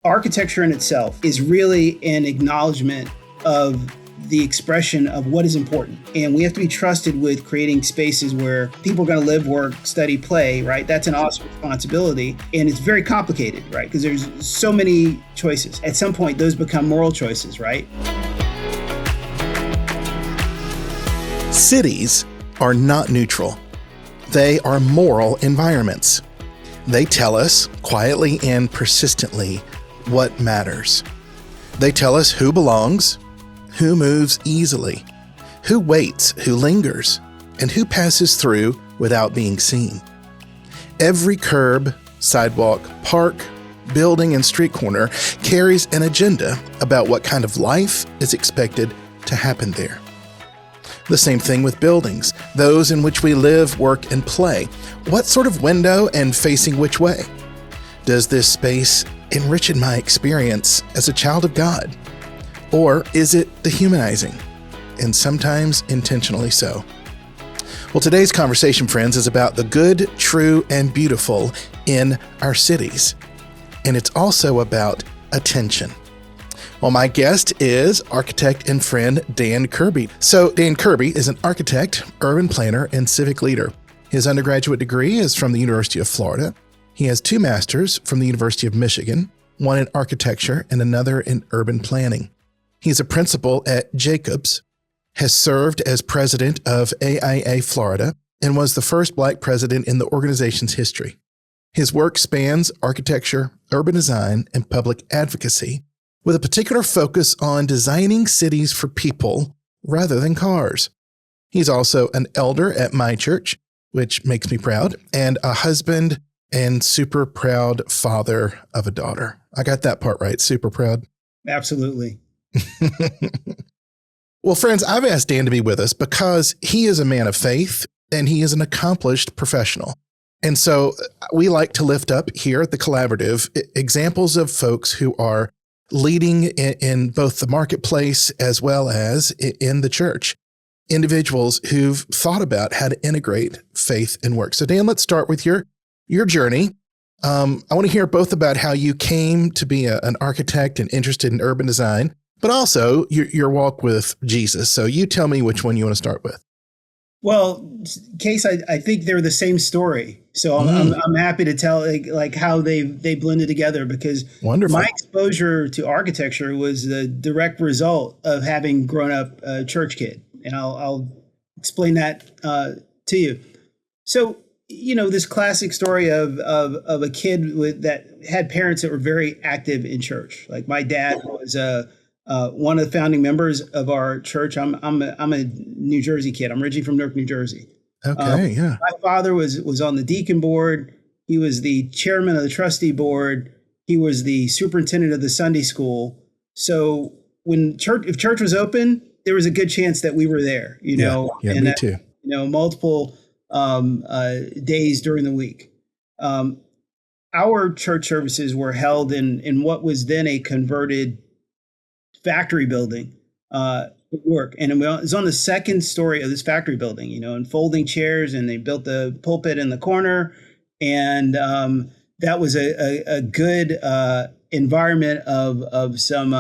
Architecture in itself is really an acknowledgement of the expression of what is important. And we have to be trusted with creating spaces where people are going to live, work, study, play, right? That's an awesome responsibility. And it's very complicated, right? Because there's so many choices. At some point, those become moral choices, right? Cities are not neutral. They are moral environments. They tell us, quietly and persistently, what matters. They tell us who belongs, who moves easily, who waits, who lingers, and who passes through without being seen. Every curb, sidewalk, park, building, and street corner carries an agenda about what kind of life is expected to happen there. The same thing with buildings, those in which we live, work, and play. What sort of window and facing which way? Does this space enrich my experience as a child of God? Or is it dehumanizing, and sometimes intentionally so? Well, today's conversation, friends, is about the good, true, and beautiful in our cities. And it's also about attention. Well, my guest is architect and friend Dan Kirby. So Dan Kirby is an architect, urban planner, and civic leader. His undergraduate degree is from the University of Florida. He has 2 masters from the University of Michigan, one in architecture and another in urban planning. He's a principal at Jacobs, has served as president of AIA Florida, and was the first Black president in the organization's history. His work spans architecture, urban design, and public advocacy, with a particular focus on designing cities for people rather than cars. He's also an elder at my church, which makes me proud, and a husband and super proud father of a daughter. I got that part right, super proud. Absolutely. Well, friends, I've asked Dan to be with us because he is a man of faith and he is an accomplished professional. And so we like to lift up here at the Collaborative examples of folks who are leading in both the marketplace as well as in the church. Individuals who've thought about how to integrate faith and work. So Dan, let's start with your journey. I want to hear both about how you came to be an architect and interested in urban design, but also your walk with Jesus. So you tell me which one you want to start with. Well, Case, I think they're the same story. So I'm happy to tell like how they blended together, because Wonderful. My exposure to architecture was the direct result of having grown up a church kid. And I'll explain that to you. So, this classic story of a kid that had parents that were very active in church. Like my dad was one of the founding members of our church. I'm a New Jersey kid. I'm originally from Newark, New Jersey. Okay, yeah. My father was on the deacon board. He was the chairman of the trustee board. He was the superintendent of the Sunday school. So if church was open, there was a good chance that we were there. Yeah, and me too. Multiple days during the week. Our church services were held in what was then a converted factory building work. And it was on the second story of this factory building, and folding chairs, and they built the pulpit in the corner. And that was a good environment of some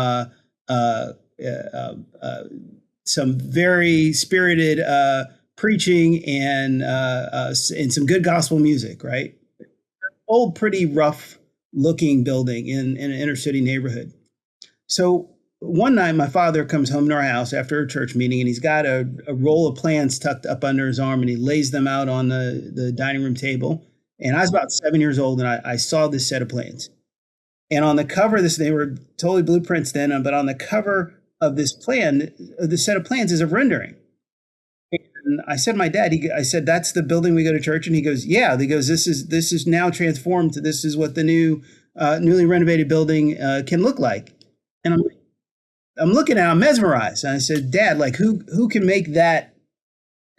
very spirited preaching and some good gospel music, right? Old, pretty rough looking building in an inner city neighborhood. So one night my father comes home to our house after a church meeting, and he's got a roll of plans tucked up under his arm, and he lays them out on the dining room table. And I was about 7 years old, and I saw this set of plans. And on the cover of this, they were totally blueprints then, but on the cover of this plan, the set of plans is a rendering. And I said to my dad, I said, "That's the building we go to church." And he goes, "Yeah." He goes, This is now transformed to this is what the newly renovated building can look like." And I'm looking at it, I'm mesmerized. And I said, "Dad, like who can make that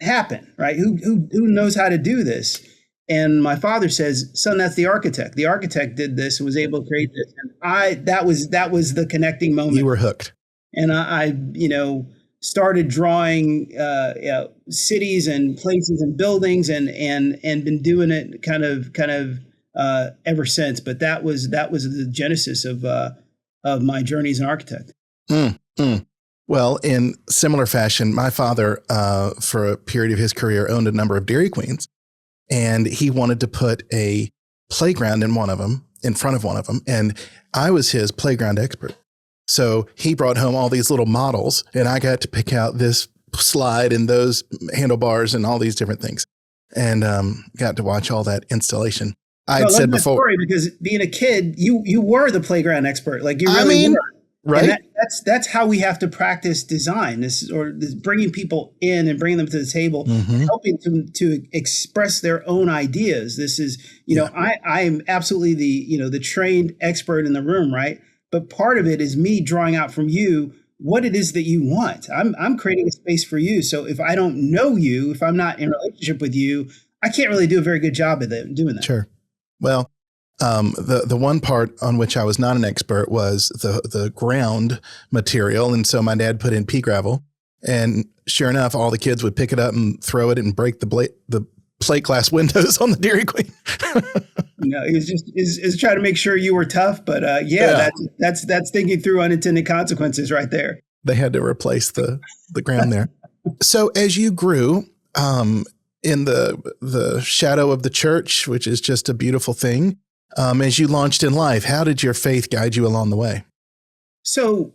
happen, right? Who knows how to do this?" And my father says, "Son, that's the architect. The architect did this and was able to create this." And that was the connecting moment. You were hooked. And I started drawing cities and places and buildings and been doing it kind of ever since. But that was the genesis of my journey as an architect. Mm, mm. Well, in similar fashion, my father, for a period of his career, owned a number of Dairy Queens, and he wanted to put a playground in front of one of them, and I was his playground expert. So he brought home all these little models, and I got to pick out this slide and those handlebars and all these different things, and got to watch all that installation. I had said before, story, because being a kid, you were the playground expert, like you really were. Right. And that's how we have to practice design. This bringing people in and bringing them to the table, helping them to express their own ideas. This is, I am absolutely the trained expert in the room, right? But part of it is me drawing out from you what it is that you want. I'm creating a space for you. So if I don't know you, if I'm not in a relationship with you, I can't really do a very good job of doing that. Sure. Well, the one part on which I was not an expert was the ground material. And so my dad put in pea gravel, and sure enough, all the kids would pick it up and throw it and break the plate glass windows on the Dairy Queen. He was just trying to make sure you were tough. But that's thinking through unintended consequences right there. They had to replace the ground there. So as you grew, in the shadow of the church, which is just a beautiful thing, as you launched in life, how did your faith guide you along the way? So,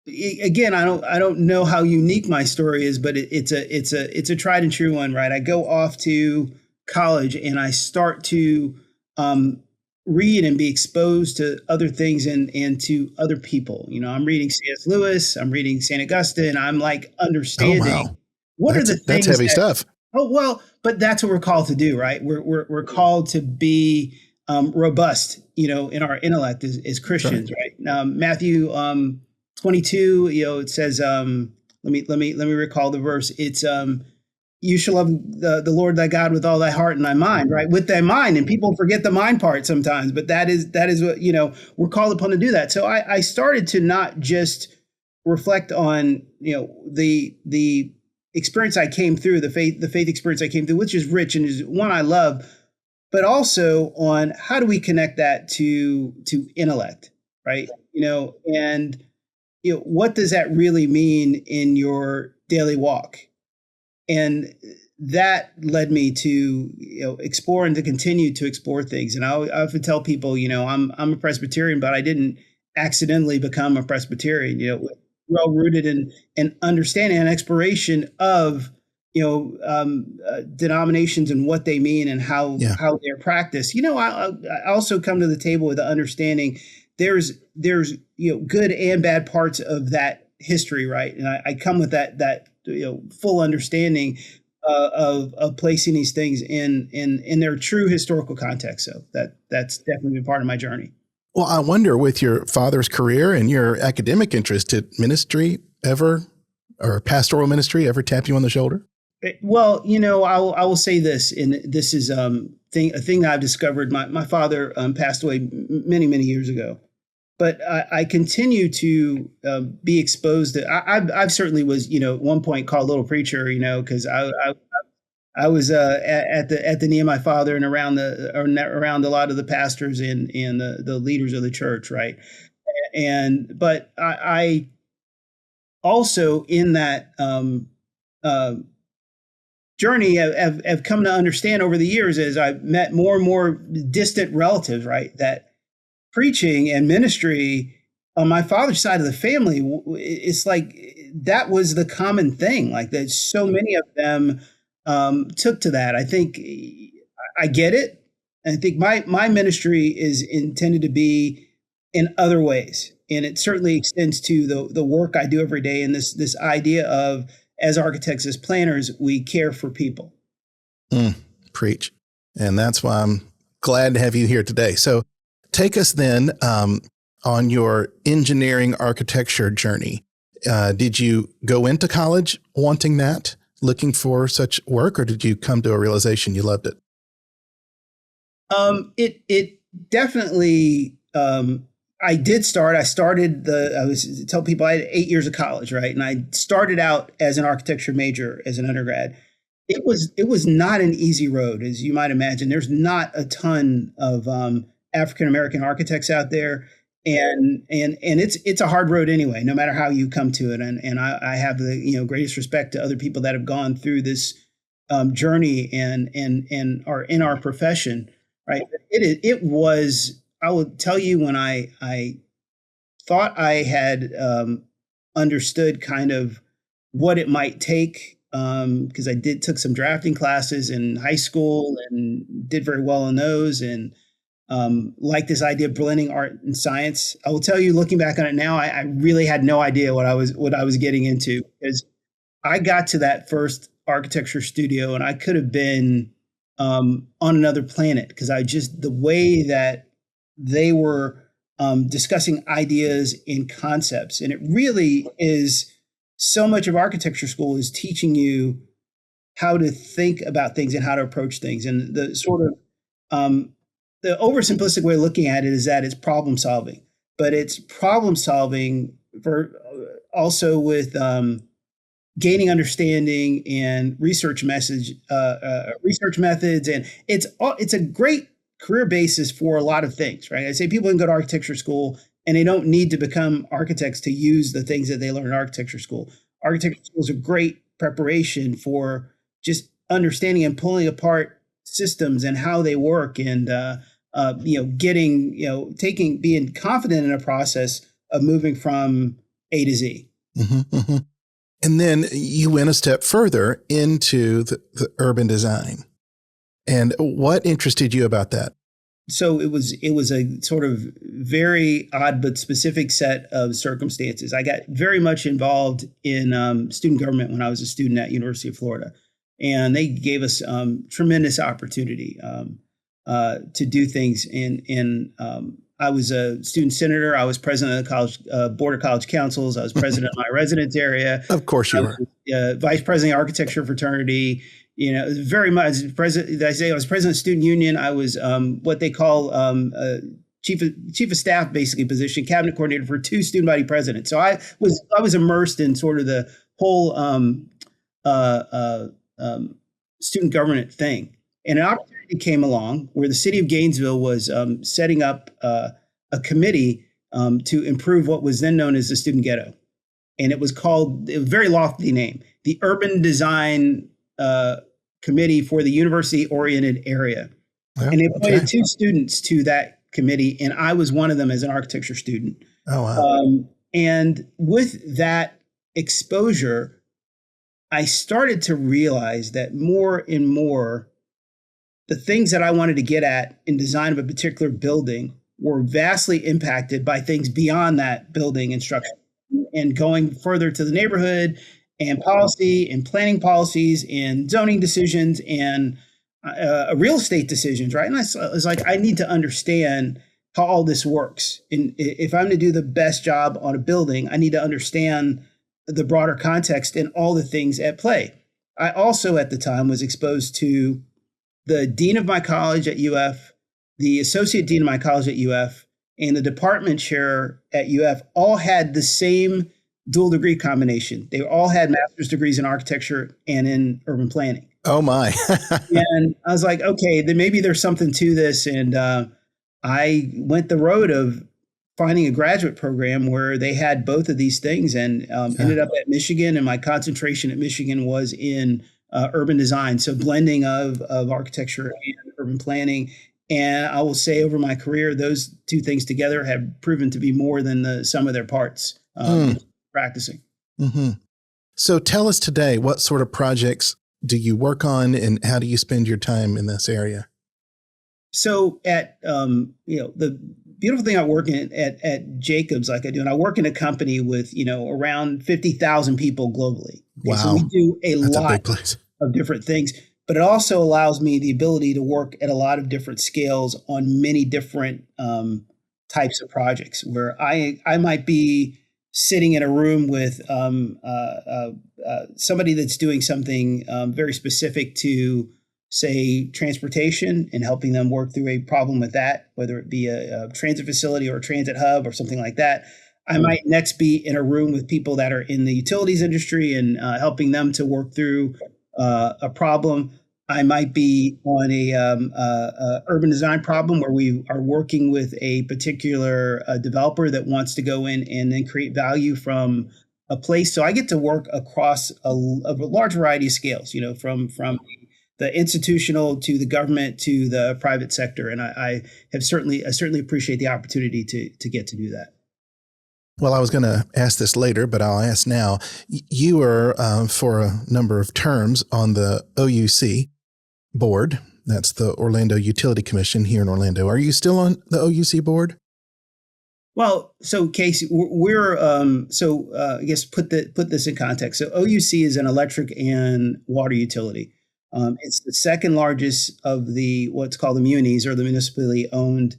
again, I don't know how unique my story is, but it's a tried and true one, right? I go off to college and I start to read and be exposed to other things and to other people. I'm reading C.S. Lewis, I'm reading St. Augustine. I'm like understanding what are the things. That's heavy stuff. Oh, well, but that's what we're called to do, right? We're called to be robust, in our intellect as Christians, right? Matthew 22, it says, let me recall the verse. It's you shall love the Lord thy God with all thy heart and thy mind, right? With thy mind, and people forget the mind part sometimes, but that is what we're called upon to do that. So I started to not just reflect on the experience I came through, the faith experience I came through, which is rich and is one I love, but also on how do we connect that to intellect, right? And what does that really mean in your daily walk? And that led me to explore and to continue to explore things. And I often tell people, I'm a Presbyterian, but I didn't accidentally become a Presbyterian. Well rooted in understanding and exploration of denominations and what they mean and how they're practiced. I also come to the table with the understanding there's good and bad parts of that history, right? And I come with that full understanding of placing these things in their true historical context. So that's definitely been part of my journey. Well, I wonder, with your father's career and your academic interest, did ministry ever, or pastoral ministry ever, tap you on the shoulder? Well, I will say this, and this is a thing that I've discovered. My father passed away many, many years ago, but I continue to be exposed to. I've certainly was, at one point called little preacher, because I was at the knee of my father and around a lot of the pastors and the leaders of the church, right? But I also in that journey have come to understand over the years, as I've met more and more distant relatives, right, that preaching and ministry on my father's side of the family, it's like that was the common thing. Like that, so many of them took to that. I think I get it. And I think my ministry is intended to be in other ways. And it certainly extends to the work I do every day. And this idea of, as architects, as planners, we care for people. Preach. And that's why I'm glad to have you here today. So take us then on your engineering architecture journey. Did you go into college wanting that, looking for such work, or did you come to a realization you loved it? It definitely, I tell people I had 8 years of college, right? And I started out as an architecture major as an undergrad. it was not an easy road, as you might imagine. There's not a ton of African American architects out there, and it's a hard road anyway, no matter how you come to it. And I have the greatest respect to other people that have gone through this journey and are in our profession, right? It was. I will tell you, when I thought I had understood kind of what it might take, because I took some drafting classes in high school and did very well in those, and like this idea of blending art and science. I will tell you, looking back on it now, I really had no idea what I was getting into, because I got to that first architecture studio and I could have been on another planet, because the way that they were discussing ideas and concepts, and it really is, so much of architecture school is teaching you how to think about things and how to approach things. And the sort of the oversimplistic way of looking at it is that it's problem solving, but it's problem solving for also with gaining understanding and research methods, and it's a great career basis for a lot of things, right? I say people can go to architecture school and they don't need to become architects to use the things that they learn in architecture school. Architecture school is a great preparation for just understanding and pulling apart systems and how they work, and being confident in a process of moving from A to Z. Mm-hmm, mm-hmm. And then you went a step further into the urban design. And what interested you about that? So it was a sort of very odd but specific set of circumstances. I got very much involved in student government when I was a student at University of Florida, and they gave us tremendous opportunity to do things. And I was a student senator. I was president of the college board of college councils. I was president of my residence area. Of course you were. Vice president of the architecture fraternity. Very much president. I was president of student union. I was what they call chief of staff, basically position, cabinet coordinator for 2 student body presidents. So I was immersed in sort of the whole student government thing. And an opportunity came along where the city of Gainesville was setting up a committee to improve what was then known as the student ghetto, and it was called, a very lofty name, the Urban Design Committee for the University-Oriented Area. Well, and they appointed 2 students to that committee, and I was one of them as an architecture student. Oh, wow. And with that exposure, I started to realize that more and more the things that I wanted to get at in design of a particular building were vastly impacted by things beyond that building and structure, and going further to the neighborhood and policy and planning policies and zoning decisions and real estate decisions, right? And I was like, I need to understand how all this works. And if I'm to do the best job on a building, I need to understand the broader context and all the things at play. I also, at the time, was exposed to the dean of my college at UF, the associate dean of my college at UF, and the department chair at UF all had the same dual degree combination. They all had master's degrees in architecture and in urban planning. Oh my. And I was like, okay, then maybe there's something to this. And I went the road of finding a graduate program where they had both of these things, and ended up at Michigan. And my concentration at Michigan was in urban design. So blending of architecture and urban planning. And I will say, over my career, those 2 things together have proven to be more than the sum of their parts. Practicing. Mm-hmm. So tell us today, what sort of projects do you work on, and how do you spend your time in this area? So at the beautiful thing about working at Jacobs, like I do, and I work in a company with around 50,000 people globally. Wow. So we do That's lot a big place. of different things, but it also allows me the ability to work at a lot of different scales on many different types of projects, where I might be sitting in a room with somebody that's doing something very specific to, say, transportation, and helping them work through a problem with that, whether it be a transit facility or a transit hub or something like that. I might next be in a room with people that are in the utilities industry and helping them to work through a problem. I might be on a urban design problem where we are working with a particular developer that wants to go in and then create value from a place. So I get to work across a large variety of scales, from the institutional to the government to the private sector, and I certainly appreciate the opportunity to get to do that. Well, I was going to ask this later, but I'll ask now. You were, for a number of terms, on the OUC board. That's the Orlando Utility Commission here in Orlando. Are you still on the OUC board? Well, so Casey, we're I guess put this in context. So OUC is an electric and water utility. It's the second largest of the what's called the munis, or the municipally owned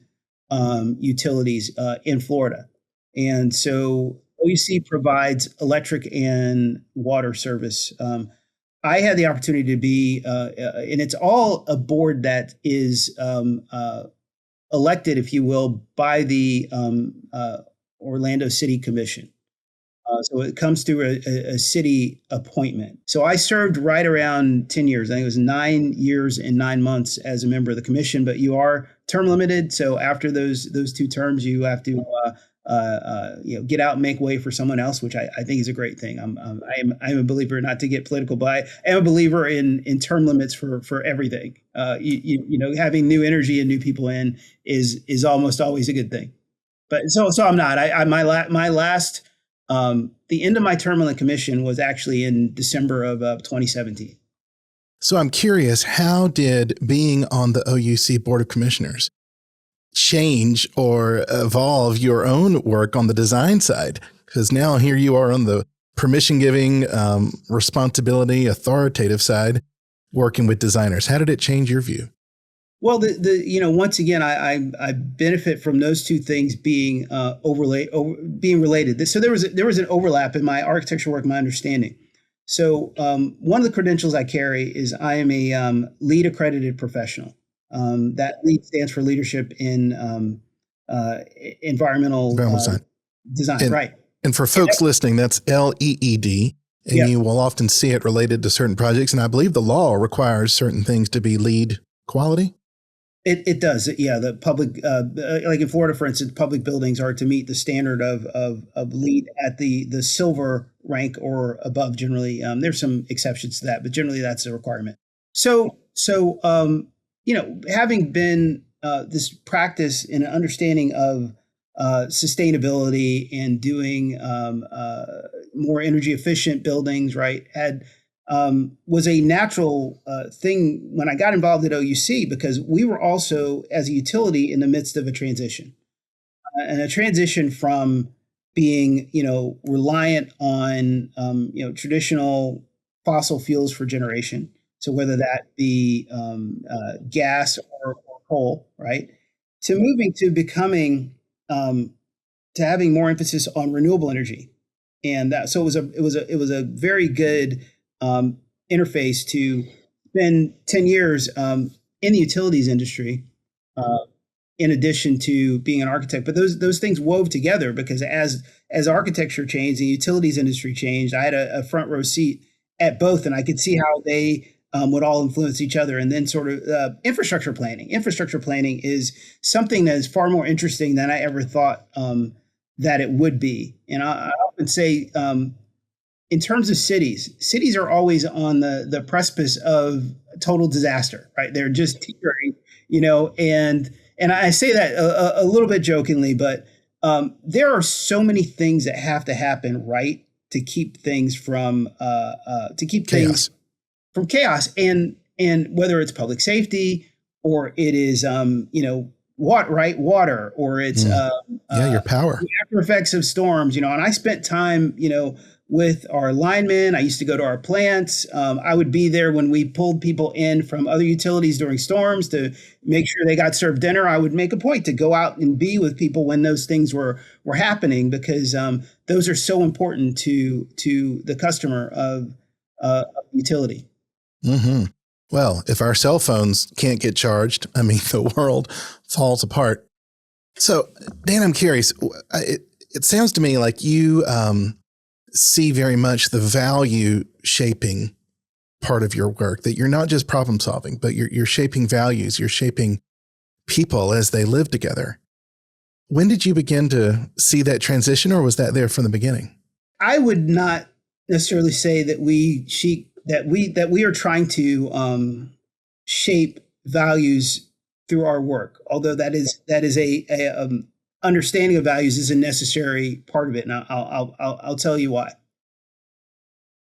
utilities in Florida. And so OUC provides electric and water service. I had the opportunity to be, and it's all a board that is elected, if you will, by the Orlando City Commission. So it comes through a city appointment. So I served right around 10 years. I think it was 9 years and 9 months as a member of the commission, but you are term limited. So after those 2 terms, you have to get out and make way for someone else, which I think is a great thing. I'm a believer, not to get political, but I am a believer in term limits for everything. Having new energy and new people in is almost always a good thing. But so I'm not. My last the end of my term on the commission was actually in December of 2017. So I'm curious, how did being on the OUC Board of Commissioners change or evolve your own work on the design side? Because now here you are on the permission-giving, responsibility, authoritative side, working with designers. How did it change your view? Well, once again, I benefit from those 2 things being being related. So there was an overlap in my architecture work, my understanding. So one of the credentials I carry is I am a LEED accredited professional. That LEED stands for Leadership in Environmental Design, right? And for folks listening, that's LEED, and you will often see it related to certain projects. And I believe the law requires certain things to be LEED quality. It does, yeah. The public, like in Florida, for instance, public buildings are to meet the standard of LEED at the silver rank or above. Generally, there's some exceptions to that, but generally that's a requirement. So having been this practice and an understanding of sustainability and doing more energy efficient buildings, right, was a natural thing when I got involved at OUC, because we were also, as a utility, in the midst of a transition, and a transition from being, reliant on, traditional fossil fuels for generation. So whether that be gas or coal, right, to moving to becoming, to having more emphasis on renewable energy, and so it was a very good interface to spend 10 years in the utilities industry, in addition to being an architect. But those things wove together, because as architecture changed, the utilities industry changed. I had a front row seat at both, and I could see how they would all influence each other. And then sort of infrastructure planning. Infrastructure planning is something that is far more interesting than I ever thought that it would be. And I often say, in terms of cities are always on the precipice of total disaster, right? They're just teetering, and I say that a little bit jokingly, but there are so many things that have to happen right to keep things from chaos. From chaos, and whether it's public safety or it is water, or it's your power, the after effects of storms, and I spent time with our linemen. I used to go to our plants. I would be there when we pulled people in from other utilities during storms to make sure they got served dinner. I would make a point to go out and be with people when those things were happening, because those are so important to the customer of utility. Mm-hmm. Well, if our cell phones can't get charged, the world falls apart. So, Dan, I'm curious. It sounds to me like you see very much the value shaping part of your work, that you're not just problem solving, but you're shaping values, you're shaping people as they live together. When did you begin to see that transition, or was that there from the beginning? I would not necessarily say that we are trying to shape values through our work, although that is a understanding of values is a necessary part of it, and I'll tell you why.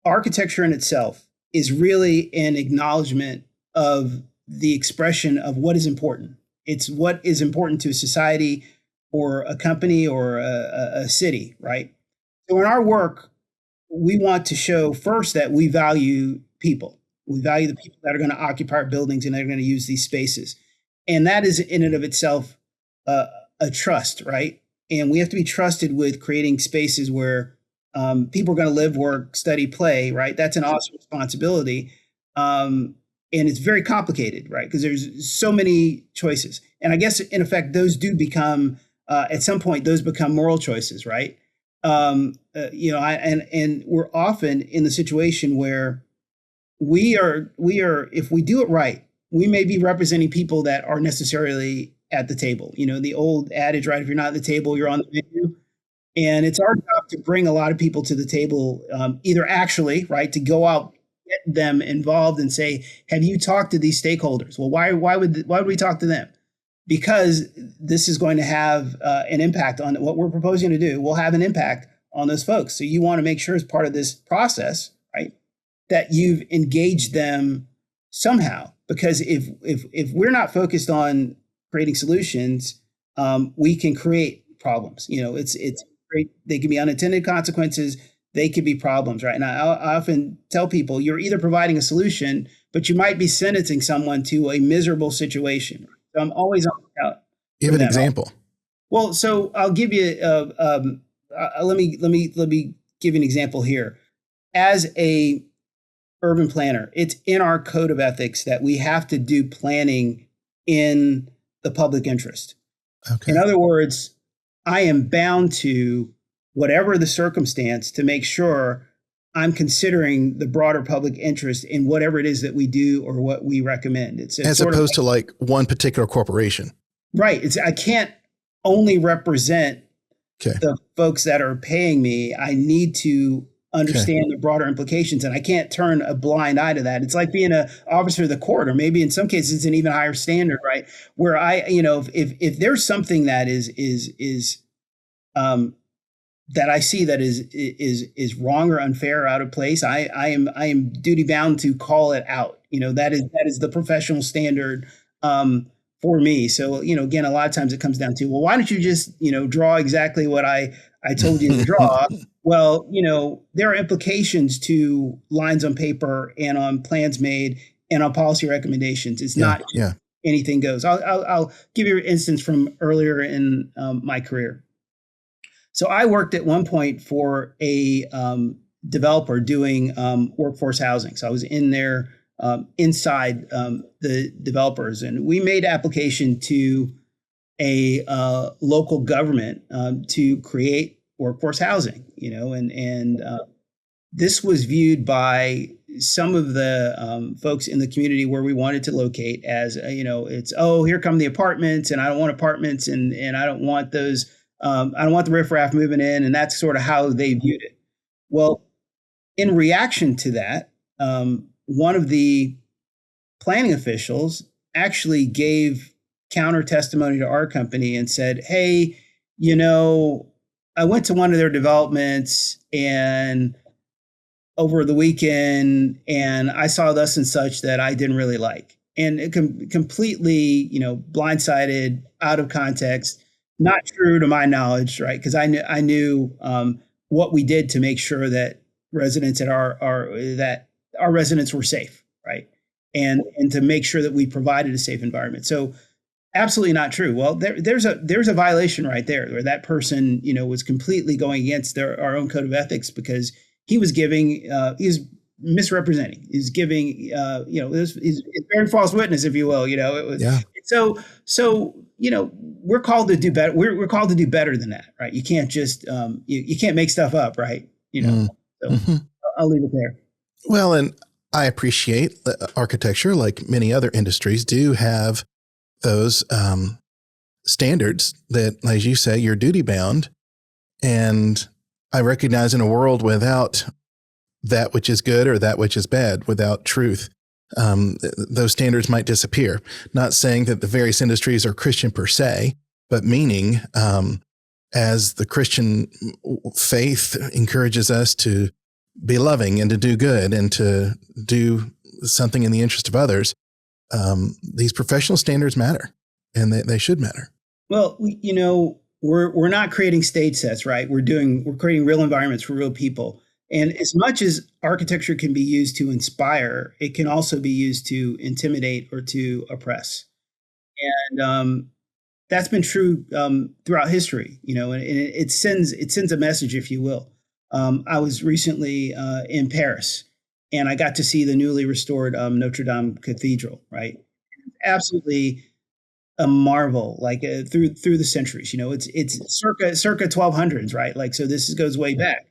Architecture in itself is really an acknowledgement of the expression of what is important. It's what is important to a society or a company or a city, right? So in our work, we want to show first that we value people. We value the people that are going to occupy our buildings and that are going to use these spaces. And that is in and of itself a trust, right? And we have to be trusted with creating spaces where people are going to live, work, study, play, right? That's an awesome responsibility. And it's very complicated, right? Because there's so many choices. And I guess, in effect, those do become, at some point, those become moral choices, right? And we're often in the situation where we are, if we do it right, we may be representing people that are necessarily at the table. You know, the old adage, right? If you're not at the table, you're on the menu. And it's our job to bring a lot of people to the table, either actually, right, to go out, get them involved and say, have you talked to these stakeholders? Well, why would we talk to them? Because this is going to have an impact on what we're proposing to do. Will have an impact on those folks. So you want to make sure as part of this process, right, that you've engaged them somehow. Because if we're not focused on creating solutions, we can create problems. You know, it's great. They can be unintended consequences. They could be problems, right? And I often tell people, you're either providing a solution, but you might be sentencing someone to a miserable situation. So I'm always on the lookout. Give an example. Well, so I'll give you. Let me give you an example here. As a urban planner, it's in our code of ethics that we have to do planning in the public interest. Okay. In other words, I am bound to, whatever the circumstance, to make sure I'm considering the broader public interest in whatever it is that we do or what we recommend. It's as opposed to like one particular corporation. Right. I can't only represent the folks that are paying me. I need to understand the broader implications, and I can't turn a blind eye to that. It's like being an officer of the court, or maybe in some cases it's an even higher standard, right? Where if there's something that is that I see that is wrong or unfair or out of place, I am duty bound to call it out. You know, that is the professional standard for me. So, you know, again, a lot of times it comes down to, well, why don't you just, draw exactly what I told you to draw? Well, there are implications to lines on paper and on plans made and on policy recommendations. It's not anything goes. I'll give you an instance from earlier in my career. So I worked at one point for a developer doing workforce housing. So I was in there inside the developers, and we made application to a local government to create workforce housing, and this was viewed by some of the folks in the community where we wanted to locate as, it's, here come the apartments, and I don't want apartments, and I don't want those, I don't want the riffraff moving in, and that's sort of how they viewed it. Well, in reaction to that, one of the planning officials actually gave counter testimony to our company and said, hey, I went to one of their developments and over the weekend, and I saw thus and such that I didn't really like. And it completely, blindsided, out of context, not true to my knowledge, right? Because I knew what we did to make sure that residents at our residents were safe, right? And to make sure that we provided a safe environment. So absolutely not true. Well, there's a violation right there where that person, was completely going against our own code of ethics because he was misrepresenting. He's giving, he's bearing false witness, if you will. It was so we're called to do better. We're called to do better than that, right? You can't just you can't make stuff up, right? So I'll leave it there. Well, and I appreciate that architecture, like many other industries, do have those standards that, as you say, you're duty bound. And I recognize in a world without that which is good or that which is bad, without truth, those standards might disappear. Not saying that the various industries are Christian per se, but meaning as the Christian faith encourages us to be loving and to do good and to do something in the interest of others, these professional standards matter, and they should matter. Well, we're not creating stage sets, right? We're creating real environments for real people. And as much as architecture can be used to inspire, it can also be used to intimidate or to oppress. And that's been true throughout history, and it sends a message, if you will. I was recently in Paris, and I got to see the newly restored Notre Dame Cathedral, right? Absolutely a marvel, like through the centuries. It's circa 1200s, right? Like, so this goes way back.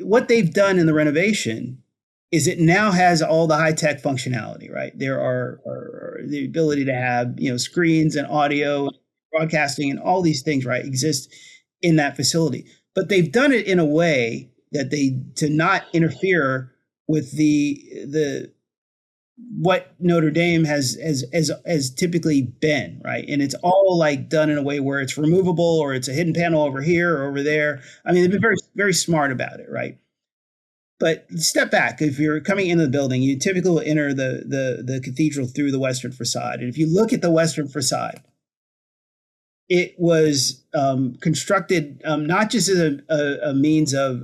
What they've done in the renovation is it now has all the high tech functionality, right? There are the ability to have screens and audio, broadcasting, and all these things, right, exist in that facility. But they've done it in a way that to not interfere with the what Notre Dame has typically been, right? And it's all like done in a way where it's removable, or it's a hidden panel over here or over there. I mean, they've been very, very smart about it, right? But step back. If you're coming into the building, you typically will enter the cathedral through the western facade. And if you look at the western facade, it was constructed not just as a means of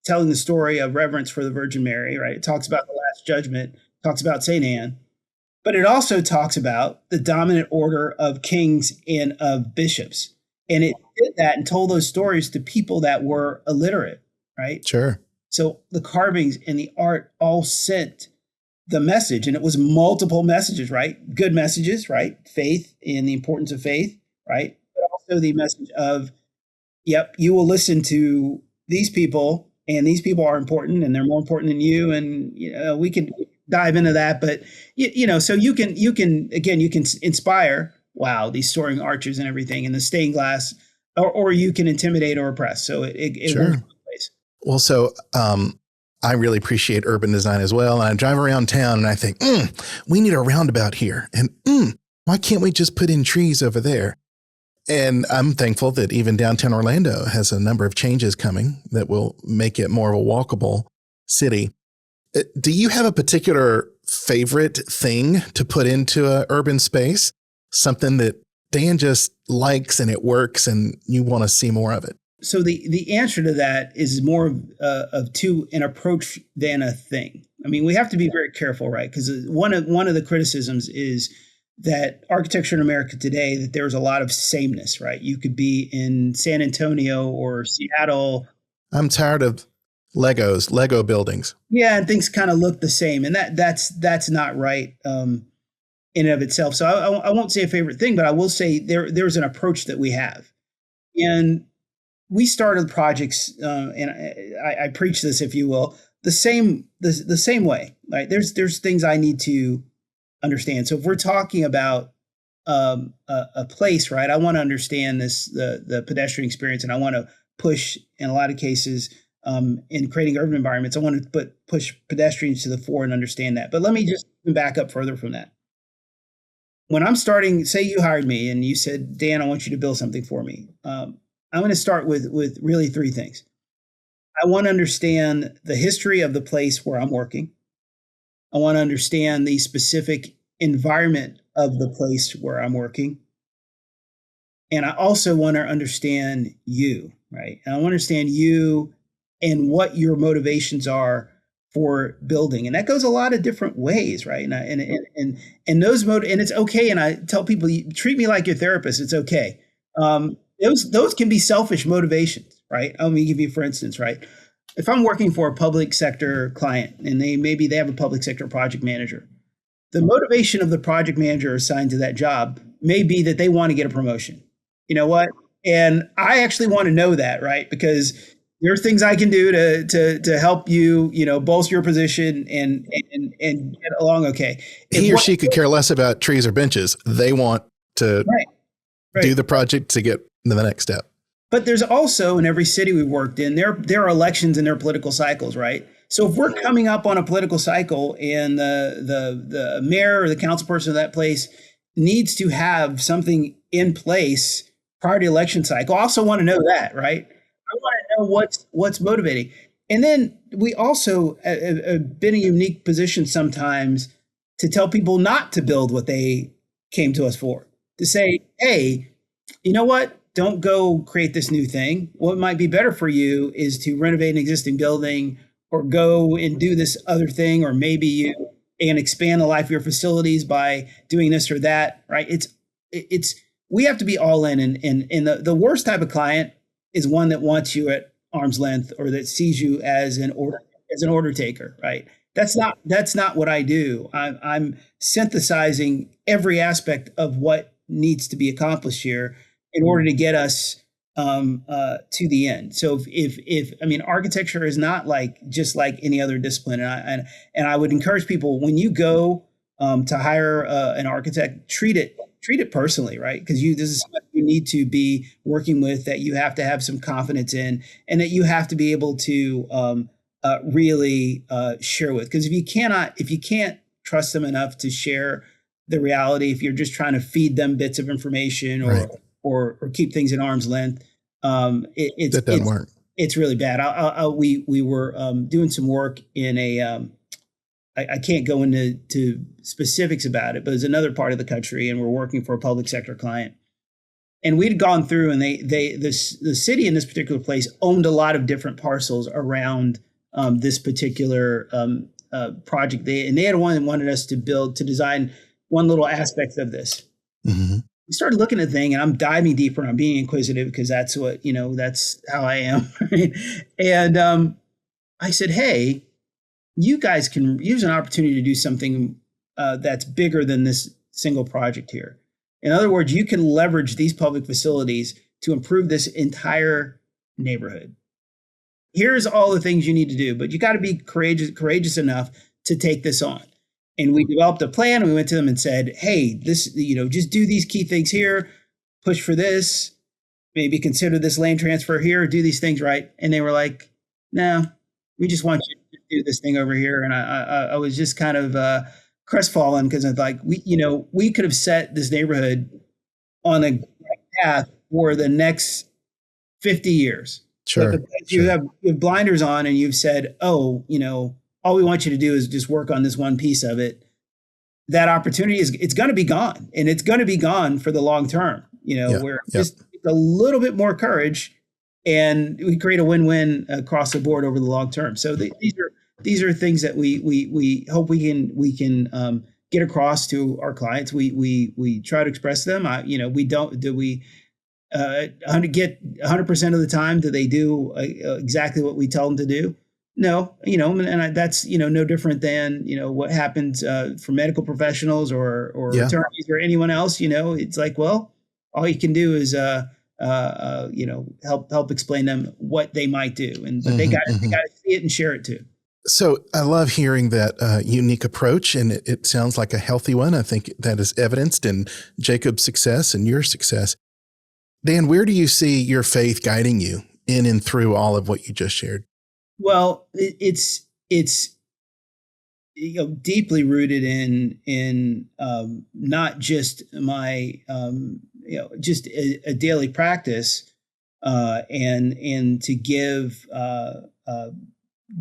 telling the story of reverence for the Virgin Mary, right? It talks about the Last Judgment, talks about St. Anne, but it also talks about the dominant order of kings and of bishops. And it did that and told those stories to people that were illiterate, right? Sure. So the carvings and the art all sent the message, and it was multiple messages, right? Good messages, right? Faith and the importance of faith, right? But also the message of, yep, you will listen to these people, and these people are important, and they're more important than you. And we can dive into that, but so you can inspire. Wow, these soaring arches and everything, and the stained glass, or you can intimidate or oppress. So it sure. works both ways. Well, so I really appreciate urban design as well. And I drive around town and I think, we need a roundabout here. And why can't we just put in trees over there? And I'm thankful that even downtown Orlando has a number of changes coming that will make it more of a walkable city. Do you have a particular favorite thing to put into an urban space? Something that Dan just likes and it works and you want to see more of it? So the answer to that is more of an approach than a thing. I mean, we have to be very careful, right? Because one of the criticisms is that architecture in America today, that there's a lot of sameness, right? You could be in San Antonio or Seattle. I'm tired of Lego buildings. Yeah, and things kind of look the same, and that's not right in and of itself. So I won't say a favorite thing, but I will say there's an approach that we have, and we started projects, and I preach this, if you will, the same way. Right? There's things I need to understand. So if we're talking about a place, right, I want to understand the pedestrian experience, and I want to push, in a lot of cases, in creating urban environments, I want to push pedestrians to the fore and understand that. But let me just back up further from that. When I'm starting, say you hired me and you said, Dan, I want you to build something for me. I'm going to start with really three things. I want to understand the history of the place where I'm working. I want to understand the specific environment of the place where I'm working. And I also want to understand you, right? And I want to understand you and what your motivations are for building. And that goes a lot of different ways, right? And those and it's okay. And I tell people, treat me like your therapist. It's okay. Those can be selfish motivations, right? Let me give you, for instance, right? If I'm working for a public sector client and they have a public sector project manager, the motivation of the project manager assigned to that job may be that they want to get a promotion. You know what? And I actually want to know that, right? Because there are things I can do to help you, bolster your position and get along okay. He or she could care less about trees or benches. They want to right. do the project to get to the next step. But there's also, in every city we've worked in, there are elections and there are political cycles, right? So if we're coming up on a political cycle and the mayor or the council person of that place needs to have something in place prior to the election cycle, I also want to know that, right? I want to know what's motivating. And then we also have been in a unique position sometimes to tell people not to build what they came to us for. To say, hey, you know what? Don't go create this new thing. What might be better for you is to renovate an existing building or go and do this other thing, or maybe you and expand the life of your facilities by doing this or that, right? It's we have to be all in. And the worst type of client is one that wants you at arm's length or that sees you as an order taker, right? That's not what I do. I'm synthesizing every aspect of what needs to be accomplished here in order to get us to the end. So if architecture is not just like any other discipline, and I would encourage people, when you go to hire an architect, treat it personally, right? Because this is what you need to be working with, that you have to have some confidence in, and that you have to be able to really share with. Because if you can't trust them enough to share the reality, if you're just trying to feed them bits of information or keep things at arm's length, that doesn't work. It's really bad. We were doing some work in a. I can't go into specifics about it, but it's another part of the country, and we're working for a public sector client. And we'd gone through, and the city in this particular place owned a lot of different parcels around this particular project. They had wanted us to design one little aspect of this. Mm-hmm. We started looking at the thing, and I'm diving deeper, and I'm being inquisitive because that's what, that's how I am. Right? And I said, hey, you guys can use an opportunity to do something that's bigger than this single project here. In other words, you can leverage these public facilities to improve this entire neighborhood. Here's all the things you need to do, but you got to be courageous enough to take this on. And we developed a plan, and we went to them and said, hey, this, just do these key things here, push for this, maybe consider this land transfer here, do these things right. And they were like, no, we just want you to do this thing over here. And I was just kind of crestfallen, because I thought, we could have set this neighborhood on a path for the next 50 years. Sure. You have blinders on, and you've said, oh, all we want you to do is just work on this one piece of it. That opportunity it's going to be gone, and it's going to be gone for the long term. Just a little bit more courage, and we create a win-win across the board over the long term. So these are things that we hope we can get across to our clients. We try to express them. We don't do we. Get 100% of the time, do they do exactly what we tell them to do? No, and that's, no different than, what happens for medical professionals or attorneys or anyone else. It's like, well, all you can do is, help explain them what they might do. But they got to see it and share it too. So I love hearing that unique approach, and it sounds like a healthy one. I think that is evidenced in Jacob's success and your success. Dan, where do you see your faith guiding you in and through all of what you just shared? Well, it's deeply rooted in not just my just a daily practice and to give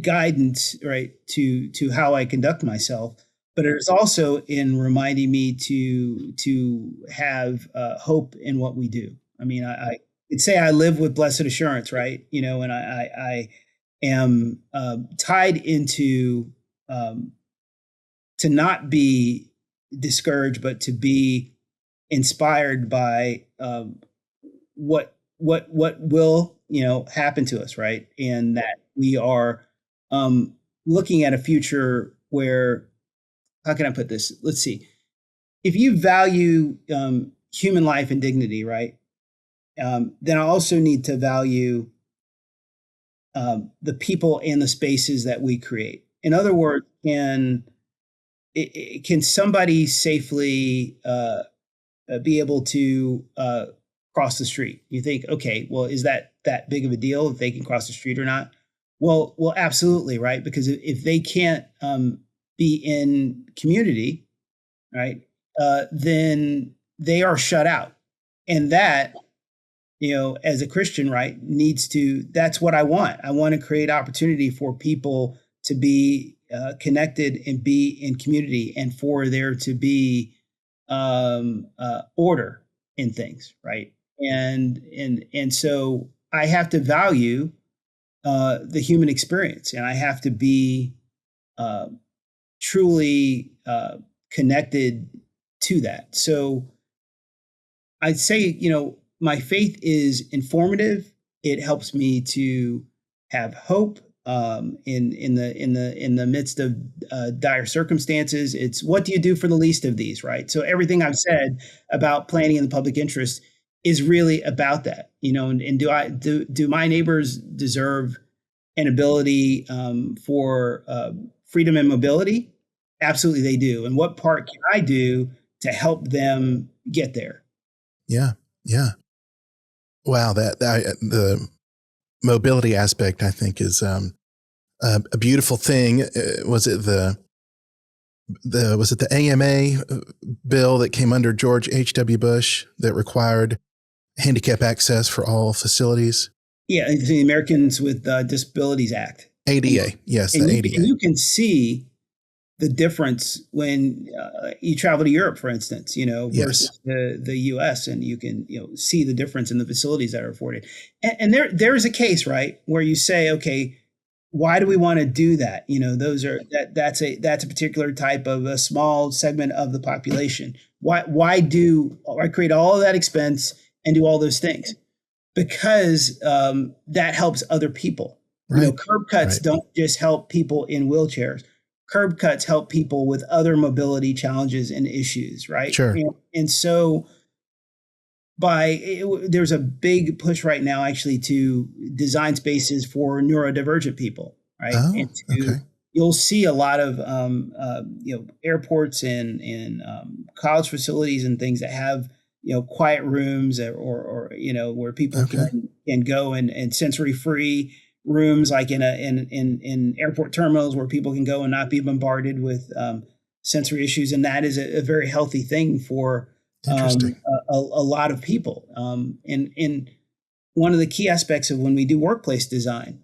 guidance, right, to how I conduct myself, but it is also in reminding me to have hope in what we do. I mean, I could say I live with blessed assurance, right? And I am tied into to not be discouraged, but to be inspired by what will happen to us, right? And that we are looking at a future where, how can I put this? Let's see. If you value human life and dignity, right? Then I also need to value the people and the spaces that we create. In other words, can somebody safely be able to cross the street? You think, okay, well, is that big of a deal if they can cross the street or not? Well, absolutely, right? Because if they can't be in community, right, then they are shut out, and that, as a Christian, right, that's what I want. I want to create opportunity for people to be connected and be in community, and for there to be order in things, right? And so I have to value the human experience, and I have to be truly connected to that. So I'd say, my faith is informative. It helps me to have hope in the midst of dire circumstances. It's, what do you do for the least of these, right? So everything I've said about planning in the public interest is really about that, and do my neighbors deserve an ability for freedom and mobility? Absolutely, they do. And what part can I do to help them get there? Yeah. Wow, the mobility aspect, I think, is a beautiful thing. Was it the AMA bill that came under George H.W. Bush that required handicap access for all facilities? Yeah, the Americans with Disabilities Act. ADA, yes, the ADA. And you can see the difference when you travel to Europe, for instance, versus the U.S., and you can see the difference in the facilities that are afforded. And there is a case, right, where you say, okay, why do we want to do that? That's a particular type of a small segment of the population. Why create all of that expense and do all those things? Because that helps other people. Right. Curb cuts don't just help people in wheelchairs. Curb cuts help people with other mobility challenges and issues, right? Sure. And so there's a big push right now actually to design spaces for neurodivergent people, right? Oh, okay. You'll see a lot of airports and college facilities and things that have quiet rooms or where people can go and sensory free rooms, like in airport terminals, where people can go and not be bombarded with sensory issues, and that is a very healthy thing for a lot of people. And one of the key aspects of when we do workplace design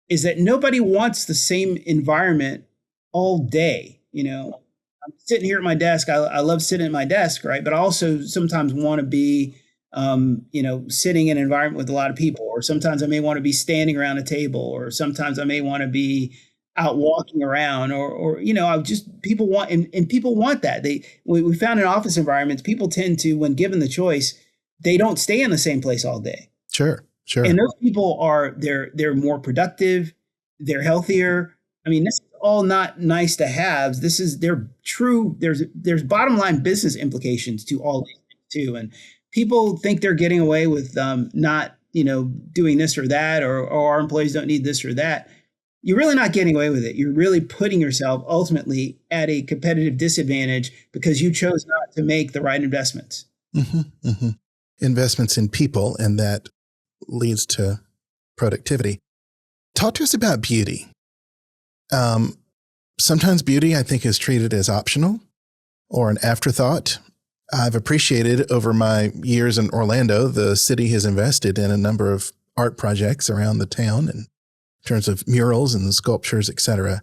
is that nobody wants the same environment all day. I'm sitting here at my desk. I love sitting at my desk, right? But I also sometimes want to be sitting in an environment with a lot of people, or sometimes I may want to be standing around a table, or sometimes I may want to be out walking around, or people want, and people want that. We found in office environments, people tend to, when given the choice, they don't stay in the same place all day. Sure. And those people they're more productive, they're healthier. I mean, this is all not nice to haves. There's bottom line business implications to all these things too. And people think they're getting away with not, doing this or that, or our employees don't need this or that. You're really not getting away with it. You're really putting yourself ultimately at a competitive disadvantage because you chose not to make the right investments. Mm-hmm, mm-hmm. Investments in people, and that leads to productivity. Talk to us about beauty. Sometimes beauty, I think, is treated as optional or an afterthought. I've appreciated over my years in Orlando, the city has invested in a number of art projects around the town in terms of murals and sculptures, etc.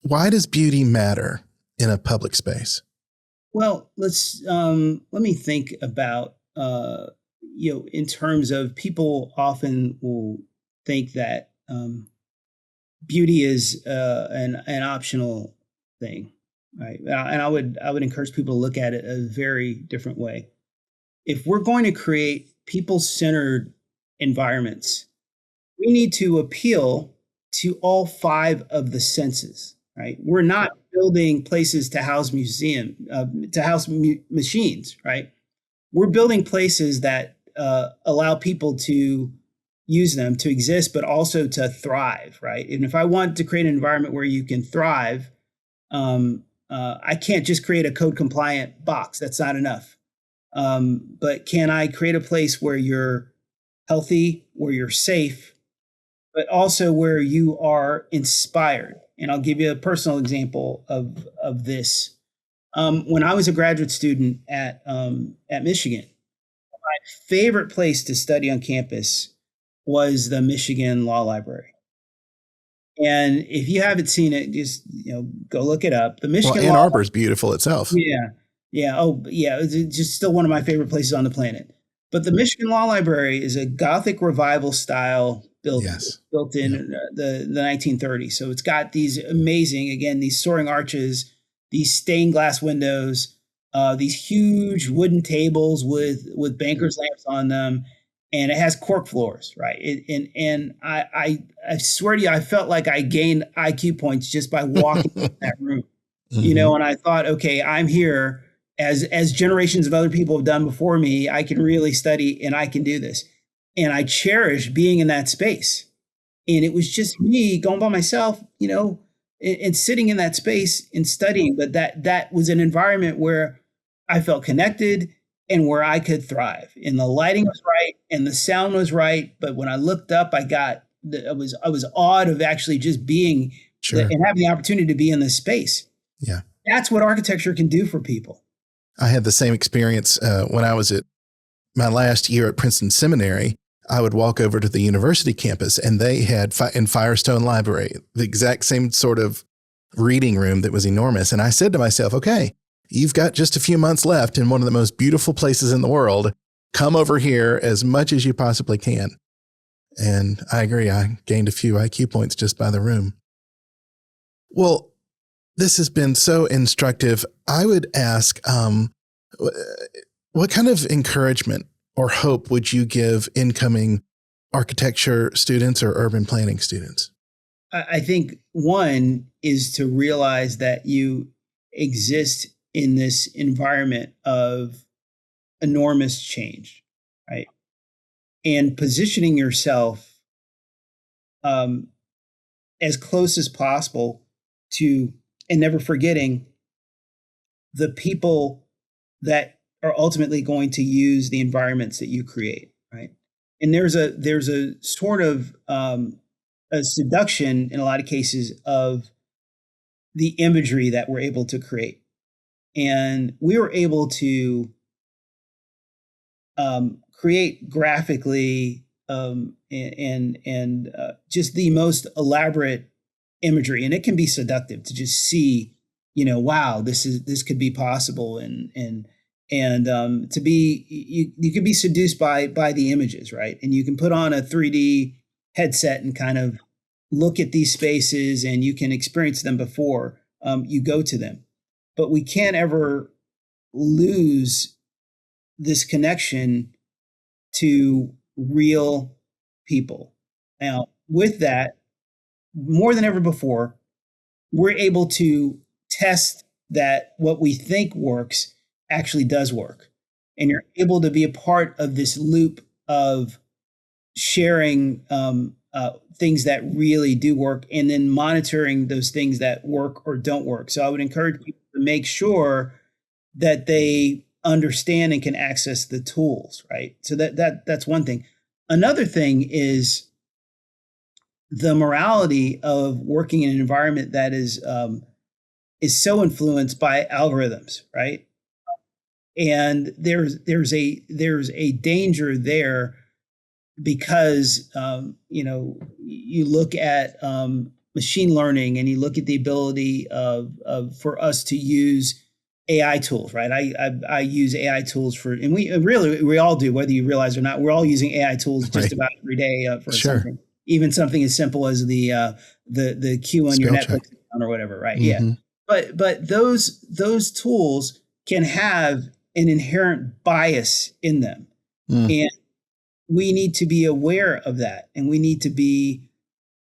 Why does beauty matter in a public space? Well, let me think about, in terms of, people often will think that beauty is an optional thing. Right. And I would encourage people to look at it a very different way. If we're going to create people-centered environments, we need to appeal to all five of the senses, right? We're not building places to house machines, right? We're building places that allow people to, use them to exist, but also to thrive, right? And if I want to create an environment where you can thrive, I can't just create a code compliant box. That's not enough. But can I create a place where you're healthy, where you're safe, but also where you are inspired? And I'll give you a personal example of this. When I was a graduate student at Michigan, my favorite place to study on campus was the Michigan Law Library. And if you haven't seen it, just go look it up. The Michigan Ann Arbor is beautiful itself. Yeah. Oh, yeah. It's just still one of my favorite places on the planet. But the Michigan Law Library is a Gothic revival style building built in the 1930s. So it's got these amazing, again, these soaring arches, these stained glass windows, these huge wooden tables with banker's lamps on them. And it has cork floors, right? And I swear to you, I felt like I gained IQ points just by walking in that room, and I thought, okay, I'm here as generations of other people have done before me. I can really study and I can do this. And I cherish being in that space. And it was just me going by myself, and sitting in that space and studying. But that was an environment where I felt connected and where I could thrive. And the lighting was right and the sound was right. But when I looked up, I was awed of actually just being and having the opportunity to be in this space. Yeah. That's what architecture can do for people. I had the same experience when I was at my last year at Princeton Seminary. I would walk over to the university campus and they had in Firestone Library, the exact same sort of reading room that was enormous. And I said to myself, okay, you've got just a few months left in one of the most beautiful places in the world. Come over here as much as you possibly can. And I agree. I gained a few IQ points just by the room. Well, this has been so instructive. I would ask, what kind of encouragement or hope would you give incoming architecture students or urban planning students? I think one is to realize that you exist in this environment of enormous change, right? And positioning yourself as close as possible to, and never forgetting the people that are ultimately going to use the environments that you create, right? And there's a sort of a seduction in a lot of cases of the imagery that we're able to create. And we were able to create graphically and just the most elaborate imagery, and it can be seductive to just see, wow, this could be possible, and to be you could be seduced by the images, right? And you can put on a 3D headset and kind of look at these spaces, and you can experience them before you go to them. But we can't ever lose this connection to real people. Now, with that, more than ever before, we're able to test that what we think works actually does work. And you're able to be a part of this loop of sharing things that really do work, and then monitoring those things that work or don't work. So I would encourage people to make sure that they understand and can access the tools, right? So that's one thing. Another thing is the morality of working in an environment that is so influenced by algorithms, right? And there's a danger there, because you look at machine learning, and you look at the ability for us to use AI tools, right? I use AI tools and we all do, whether you realize or not. We're all using AI tools just about every day for something, even something as simple as the queue on your Netflix account or whatever, right? Mm-hmm. Yeah, but those tools can have an inherent bias in them, and we need to be aware of that, and we need to be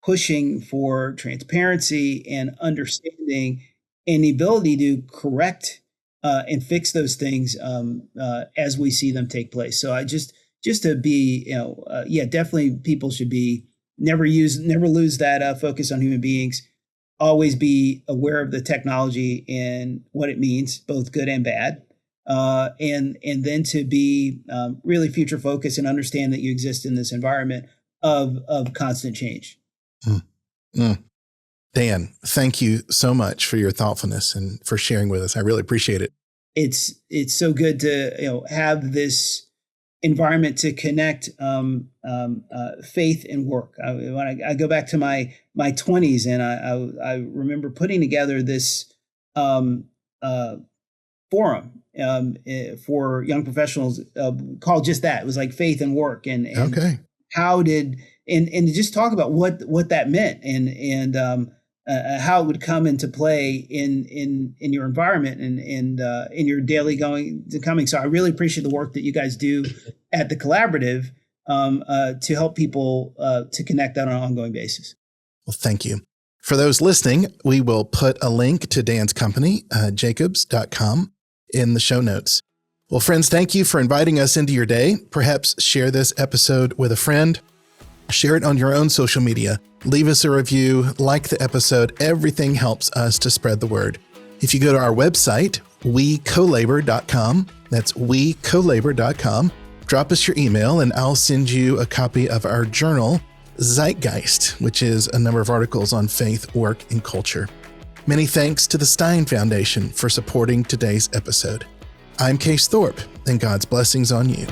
pushing for transparency and understanding and the ability to correct and fix those things as we see them take place. So I just just to be, definitely people should be never lose that focus on human beings. Always be aware of the technology and what it means, both good and bad. And then to be really future focused and understand that you exist in this environment of constant change. Dan, thank you so much for your thoughtfulness and for sharing with us. I really appreciate it. It's so good to have this environment to connect faith and work. When I go back to my 20s, and I remember putting together this forum for young professionals called just that. It was like faith and work, and okay. How did and just talk about what that meant and how it would come into play in your environment and in your daily going to coming. So I really appreciate the work that you guys do at the collaborative to help people to connect that on an ongoing basis. Well, thank you. For those listening, we will put a link to Dan's company, jacobs.com, in the show notes. Well, friends, thank you for inviting us into your day. Perhaps share this episode with a friend. Share it on your own social media. Leave us a review, like the episode. Everything helps us to spread the word. If you go to our website, wecolabor.com, that's wecolabor.com, drop us your email and I'll send you a copy of our journal, Zeitgeist, which is a number of articles on faith, work, and culture. Many thanks to the Stein Foundation for supporting today's episode. I'm Case Thorp, and God's blessings on you.